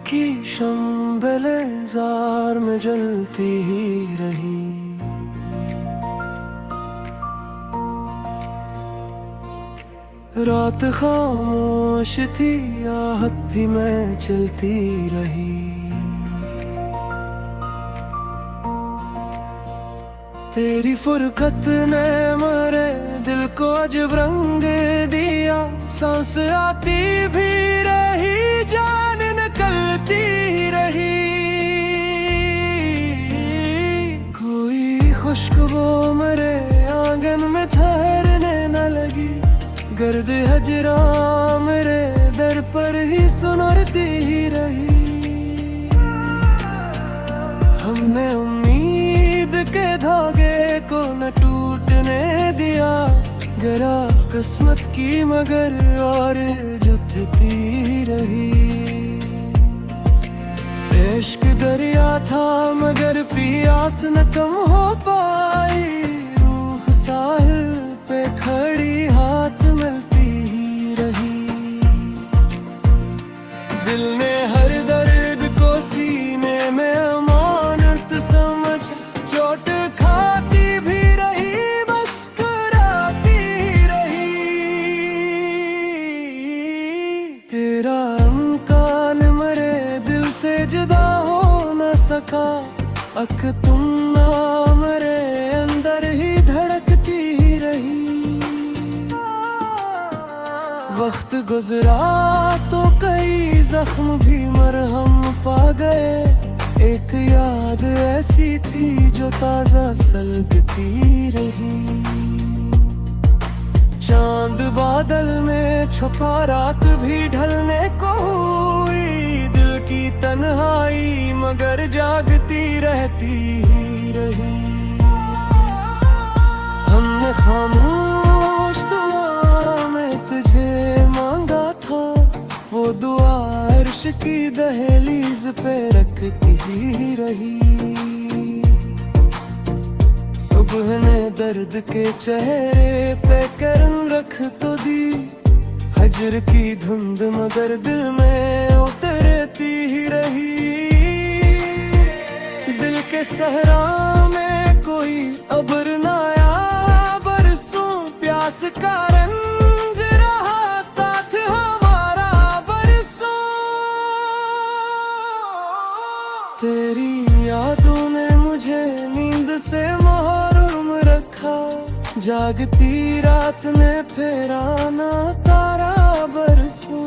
की शम्बले जार में जलती ही रही। रात खामोश थी, आहट भी मैं चलती रही। तेरी फुरकत ने मरे दिल को अजब रंग दिया। सांस आती भी रही, जान निकलती रही। कोई खुशबू मेरे आंगन में ठहरने न लगी। गर्द हजरा मेरे दर पर ही सुनरती ही रही। हमने उम्मीद के धागे को न टूटने दिया। गिरा किस्मत की मगर और जुटती रही। इश्क दरिया था मगर प्यास न कम हो पाई। रूह साहिल पे खड़ी हाथ मिलती ही रही। दिल ने हर दर्द को सीने में अमानत समझ चोट खाती भी रही, मुस्कुराती रही। तेरा इम्कान मरे दिल से जुदा हो न सका। अक तुम ना मरे अंदर ही धड़कती ही रही। वक्त गुजरा तो कई जख्म भी मरहम पा गए। एक याद ऐसी थी जो ताजा सलगती रही। चांद बादल में छुपा रात भी ढलने को हुई। दिल की तन्हाई मगर जागती रहती ही रही। हमने खामोश दुआ में तुझे मांगा था। वो दुआ अर्श की दहलीज पे रखती ही रही। सुबह ने दर्द के चेहरे पे करन रख तो दी। हजर की धुंध मगर दिल में उतरती ही रही। दिल के सहरा में कोई अब्र न आया। बरसों प्यास का रंज रहा साथ हमारा बरसों। तेरी यादों ने मुझे नींद से महरूम रखा। जागती रात ने फेरा ना तारा बरसों।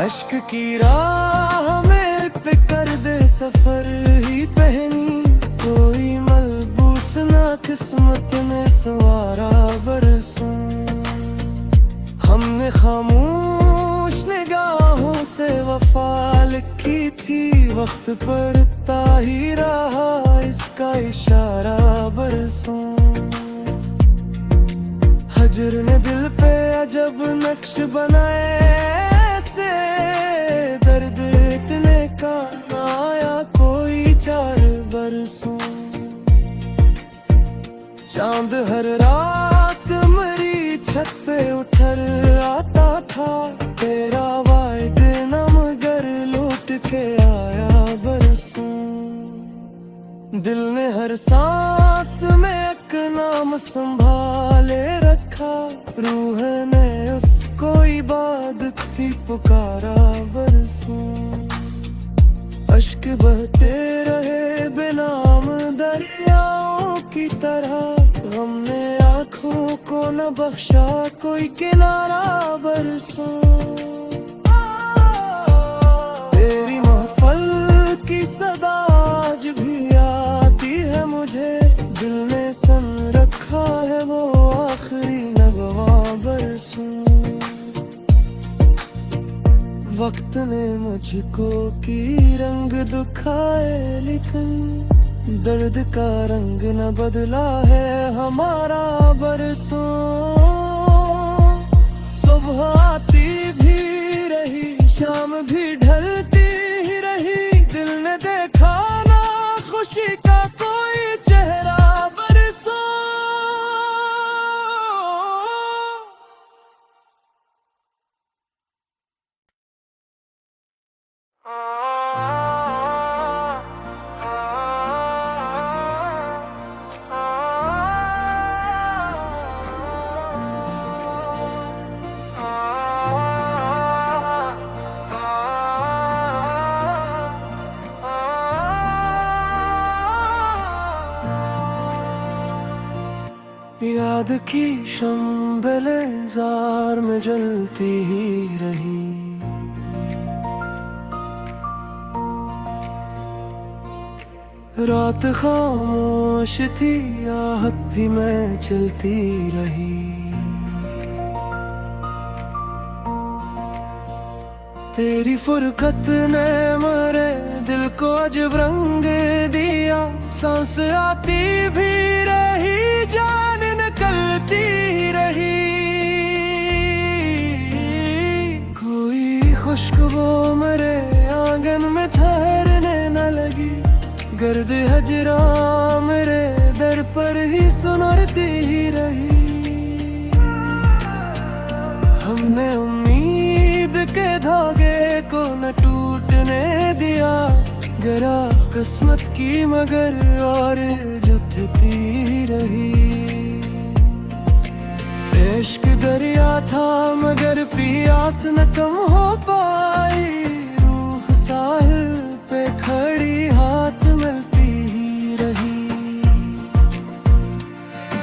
अश्क की राह में पे कर दे सफर ही पहनी। कोई मलबूस ना किस्मत ने सवारा बरसों। हमने खामोश निगाहों से वफा लिखी थी। वक्त पड़ता ही रहा इसका इशारा बरसों। हजर ने दिल पे अजब नक्श बनाए ऐसे। दर्द इतने का ना आया कोई 4 बरसों। चांद हर रात मेरी छत पे उठर आता था। तेरा वायदे न मगर लौट के आया बरसों। दिल ने हर सांस में एक नाम संभाले रखा। रूह ने उसको इबादत ही पुकारा बरसों। अश्क बहते रहे बेनाम दरियाओं की तरह। गम ने आँखों को न बख्शा कोई किनारा बरसों। तेरी महफल की सदा आज भी आती है मुझे। दिल ने सन रखा है वो आखिरी नगवा बरसों। वक्त ने मुझको की रंग दिखाए लेकिन दर्द का रंग न बदला है हमारा बरसों। सुबह आती भी रही, शाम भी ढलती ही रही। दिल ने देखा ना खुशी का कोई चेहरा याद की शम्बले जार में जलती ही रही। रात खामोश थी, आहट भी मैं चलती रही। तेरी फुरकत ने मेरे दिल को अजब रंग दिया। सांस आती भी रही, जान निकलती रही। कोई खुशबू मेरे आंगन में ठहरने न लगी। गर्द हजरा मेरे दर पर ही सुनाती ही रही। हमने उम्मीद के धागे को न टूटने दिया। गिरा किस्मत की मगर और जुटती रही। इश्क दरिया था मगर प्यास न कम हो पाई। रूह साहिल पे खड़ी हाथ मिलती ही रही।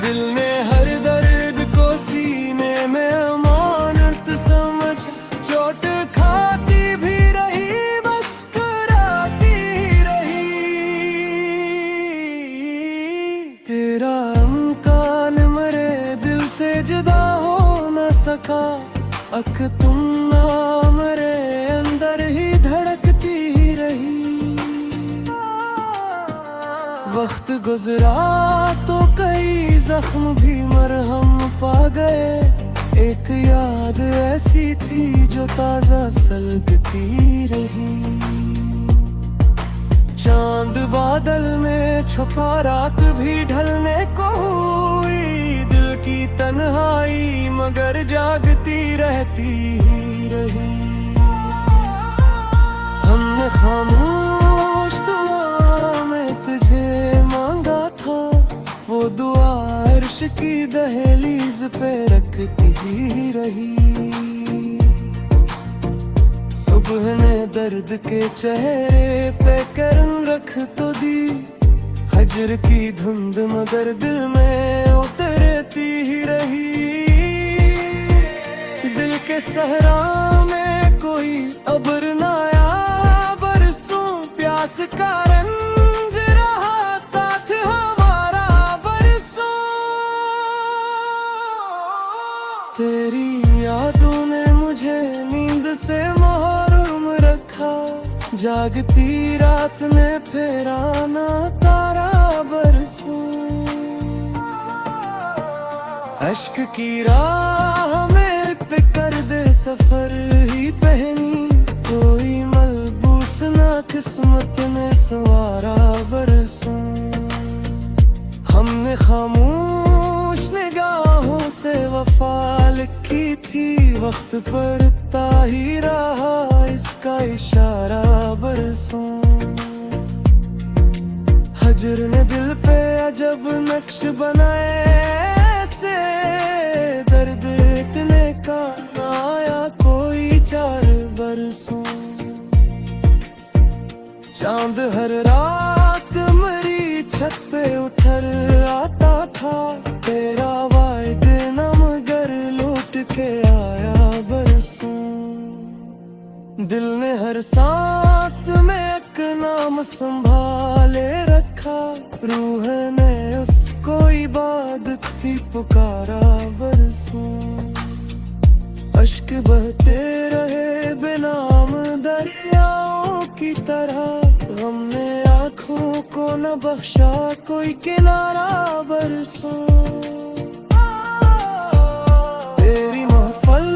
दिल ने हर दर्द को सीने में अमानत समझ चोट खाती भी रही, मुस्कुराती रही। तेरा इम्कान मेरे दिल से जुदा हो न सका। अख तुम ना मेरे अंदर ही धड़कती ही रही। वक्त गुजरा तो कई जख्म भी मरहम पा गए। एक याद ऐसी थी जो ताजा सलगती रही। चांद बादल में छुपा रात भी ढलने को हुई। दिल की तन्हाई मगर जागती रहती ही रही। हमने खामोश दुआ में तुझे मांगा था। वो दुआ अर्श की दहलीज पे रखती ही रही। सुबह ने दर्द के चेहरे पे करन रख तो दी। हजर की धुंध मगर दिल में उतरती ही रही। दिल के सहरा में कोई अब्र न आया। बरसों प्यास का रंज रहा साथ हमारा बरसों। तेरी यादों ने मुझे नींद से महरूम रखा। जागती रात में फेरा ना तारा बरसों। अश्क की राह में पे कर दे सफर ही पहनी। कोई मलबूस ना किस्मत ने सवारा बरसों। हमने खामोश निगाहों से वफा लिखी थी। वक्त पड़ता ही रहा इसका इशारा बरसों। हजर ने दिल पे अजब नक्श बनाए ऐसे। दर्द इतने का ना आया कोई 4 बरसों। चांद हर रात मेरी छत पे उठर आता था। तेरा वायदे न मगर लौट के आया बरसों। दिल ने हर सांस में एक नाम संभाले रखा। रूह ने उसको इबादत ही पुकारा बरसों। अश्क बहते रहे बेनाम दरियाओं की तरह। गम ने आँखों को न बख्शा कोई किनारा बरसों। तेरी महफल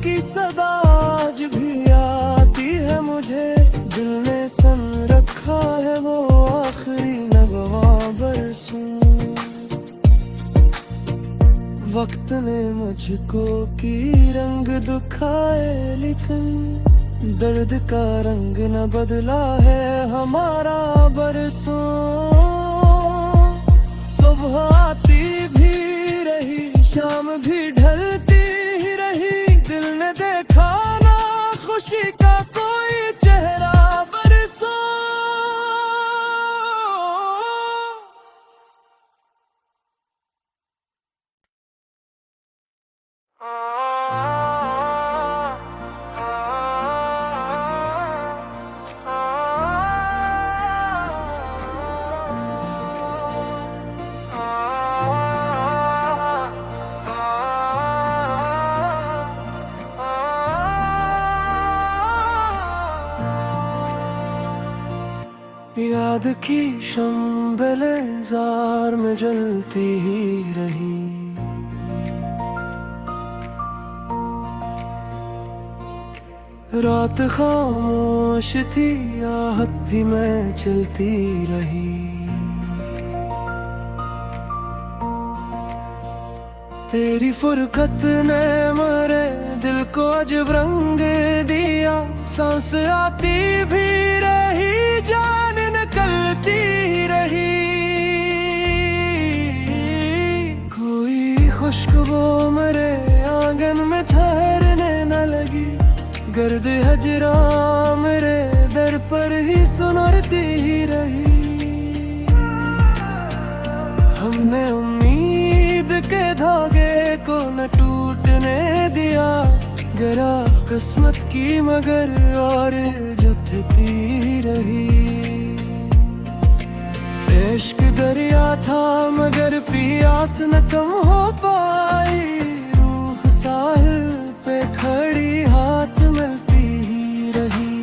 की सदा आज भी आती है मुझे। दिल ने सन रखा है वो आखिरी नगवा बरसों। वक्त ने मुझको की रंग दुखाए लेकिन दर्द का रंग न बदला है हमारा बरसों। सुबह आती भी रही, शाम भी ढलती ही रही। दिल ने देखा ना खुशी का कोई चेहरा की शम्बले जार में जलती ही रही। रात खामोश थी, आहट भी मैं चलती रही। तेरी फुरकत ने मेरे दिल को अजब रंग दिया। सांस आती भी रही, जान निकलती रही। कोई खुशबू मेरे आंगन में ठहरने न लगी। गर्द हजरा मेरे दर पर ही सुनाती ही रही। हमने उम्मीद के धागे को न टूटने दिया। गिरा किस्मत की मगर और जुटती रही। इश्क दरिया था मगर प्यास न कम हो पाई। रूह साहिल पे खड़ी हाथ मिलती ही रही।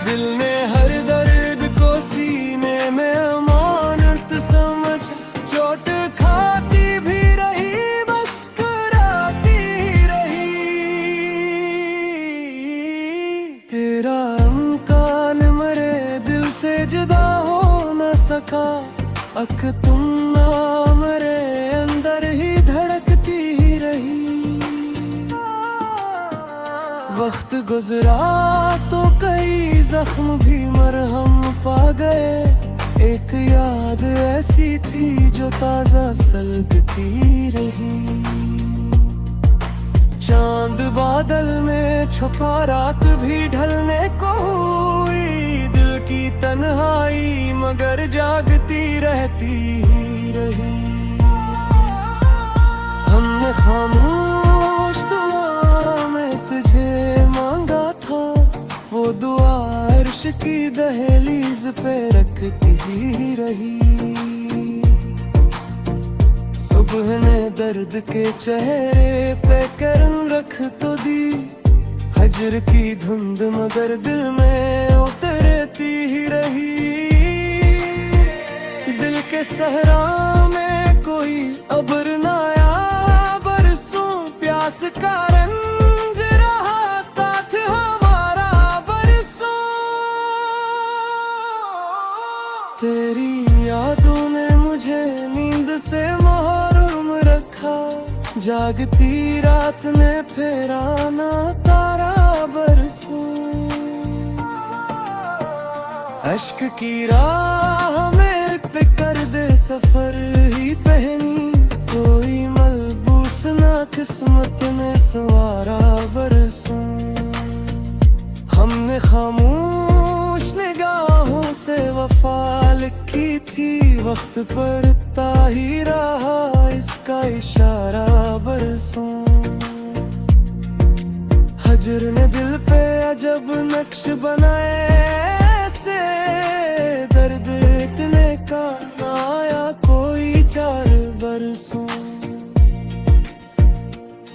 दिल ने हर दर्द को सीने में अमानत समझ चोट खाती भी रही, मुस्कुराती रही। तेरा इम्कान मेरे दिल से जुदा हो न सका। अक तुम ना मेरे अंदर ही धड़कती ही रही। वक्त गुजरा तो कई जख्म भी मरहम पा गए। एक याद ऐसी थी जो ताजा सलगती रही। चांद बादल में छुपा रात भी ढलने को हुई। दिल की तन्हाई मगर जागती रहती ही रही। हमने खामोश दुआ में तुझे मांगा था। वो दुआ अर्श की दहलीज पे रखती ही रही। सुबह ने दर्द के चेहरे पे करन रख तो दी। हजर की धुंध मगर दिल में उतरती ही रही। दिल के सहरा में कोई अब्र न आया। बरसों प्यास का रंज रहा साथ हमारा बरसों। तेरी यादों ने मुझे नींद से महरूम रखा। जागती रात ने फेरा ना तारा बरसों। अश्क की राह में पे कर दे सफर ही पहनी। कोई मलबूस ना किस्मत ने सवारा बरसों। हमने खामोश निगाहों से वफा लिखी थी। वक्त पड़ता ही रहा इसका इशारा बरसों। हजर ने दिल पे अजब नक्श बनाए ऐसे। दर्द इतने का ना आया कोई 4 बरसों।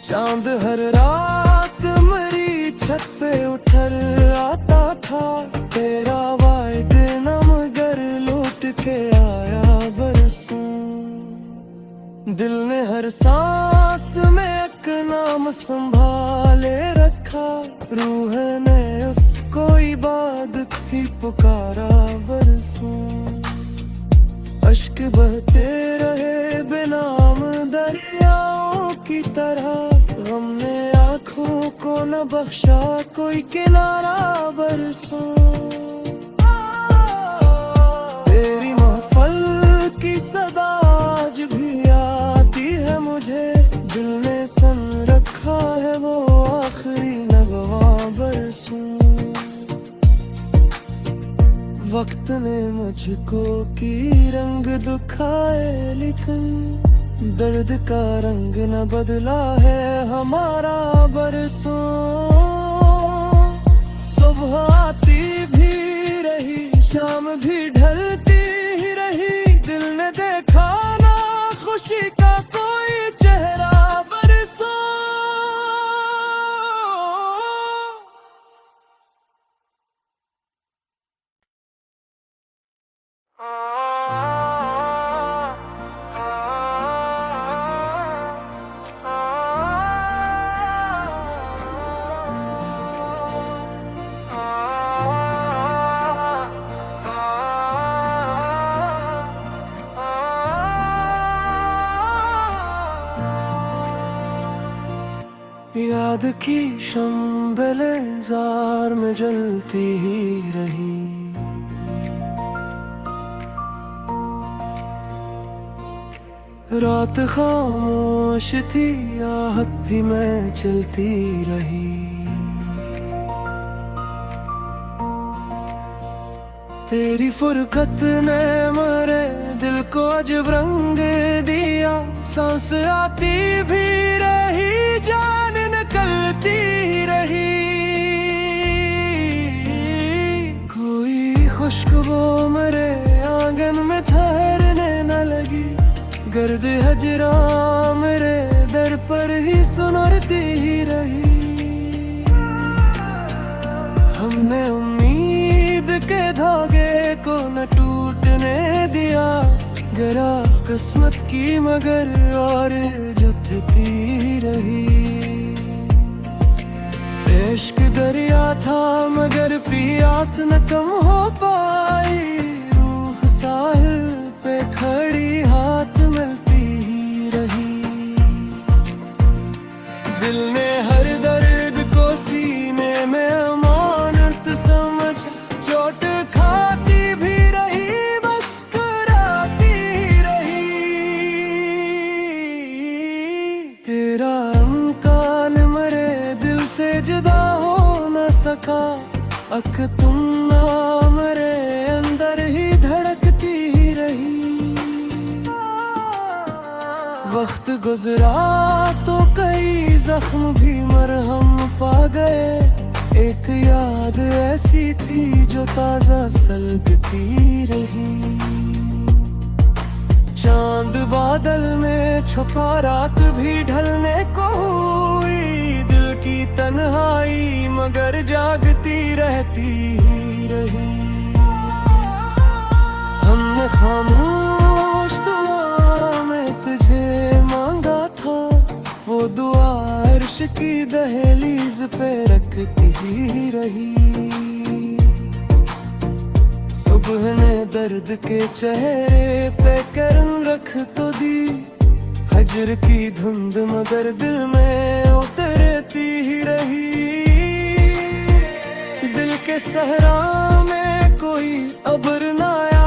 चांद हर रात मेरी छत पे उठर आता था। तेरा वायदे न मगर लौट के आया बरसों। दिल ने हर सांस में एक नाम संभाले रखा। रूह ने उसको इबादत ही पुकारा बरसों। अश्क बहते रहे बेनाम दरियाओं की तरह। गम ने आँखों को न बख्शा कोई किनारा बरसों। तेरी महफल की सदा आज भी आती है मुझे। दिल ने सन रखा है वो आखिरी नगवा बरसों। वक्त ने मुझको की रंग दुखाए लेकिन दर्द का रंग न बदला है हमारा बरसों। सुबह आती भी रही, शाम भी ढलती ही रही। दिल ने देखा ना खुशी का कोई चेहरा याद की शम्बले जार में जलती ही रही, रात खामोश थी आहट भी मैं चलती रही। तेरी फुरकत ने मरे दिल को अजब रंग दिया, सांस आती भी रही जान निकलती रही। कोई खुशबू मेरे आंगन में ठहरने न लगी, गर्द हजरा मेरे दर पर ही सुनाती ही रही। हमने उम्मीद के धागे को न टूटने दिया, गिरा किस्मत की मगर और जुटती रही। इश्क दरिया था मगर प्यास न कम हो पाई, रूह साहिल पे खड़ी हाथ मिलती ही रही। दिल ने हर दर्द को सीने में अमानत समझ चोट खाती भी रही, मुस्कुराती रही। तेरा इम्कान मरे दिल से जुदा हो न सका, अक तुम ना मरे अंदर ही धड़कती ही रही। वक्त गुजरा तो कई जख्म भी मरहम पा गए, एक याद ऐसी थी जो ताजा सलगती रही। चांद बादल में छुपा रात भी ढलने को हुई, दिल की तन्हाई मगर जागती रहती ही रही। हमने खामोश दुआ में तुझे मांगा था, वो दुआ अर्श की दहलीज पे रखती ही रही। सुबह ने दर्द के चेहरे पे करन रख तो दी, हजर की धुंध मगर दिल में उतरती ही रही। दिल के सहरा में कोई अब्र न आया,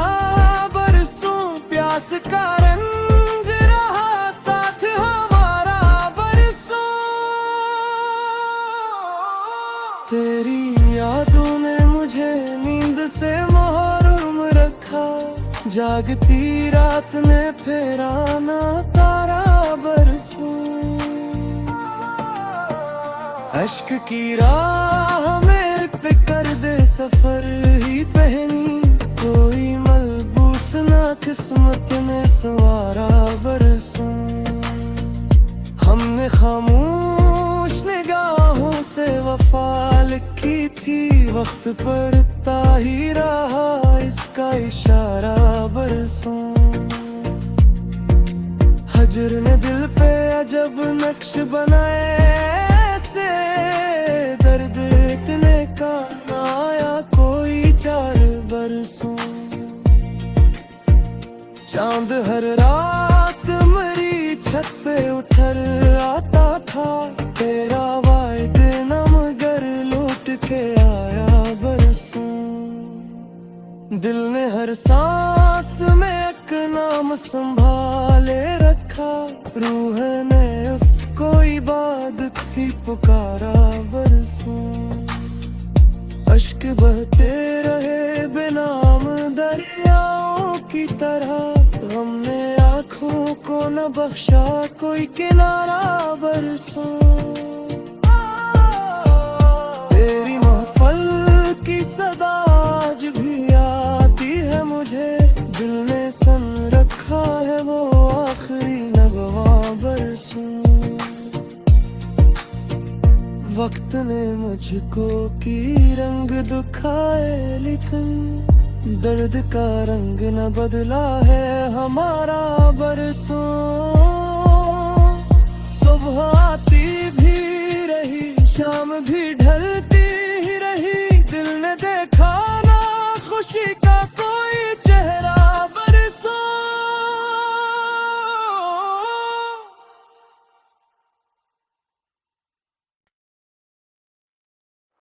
बरसों प्यास का रंज रहा साथ हमारा बरसों। तेरी यादों ने मुझे नींद से महरूम रखा, जागती रात ने फेरा ना तारा बरसों। अश्क की राह मेरे पे कर दे सफर ही पहनी, कोई मलबूस ना किस्मत ने सवारा बरसों। हमने खामोश निगाहों से वफा लिखी थी, वक्त पड़ता ही रहा इसका इशारा बरसों। हजर ने दिल पे अजब नक्श बनाए ऐसे, दर्द इतने का ना आया कोई 4 बरसों। चांद हर रात मेरी छत पे उठर आता था, तेरा वायदे न मगर लौट के आया बरसों। दिल ने हर सांस में एक नाम संभाले रखा, रूह ने उसको इबादत ही पुकारा बरसों। अश्क बहते रहे बेनाम दरियाओं की तरह, गम ने आँखों को न बख्शा कोई किनारा बरसों। तेरी महफल की सदा आज भी आती है मुझे, दिल ने सन रखा है वो आखिरी नगवा बरसों। वक्त ने मुझको की रंग दुखाए, लेकिन दर्द का रंग न बदला है हमारा बरसों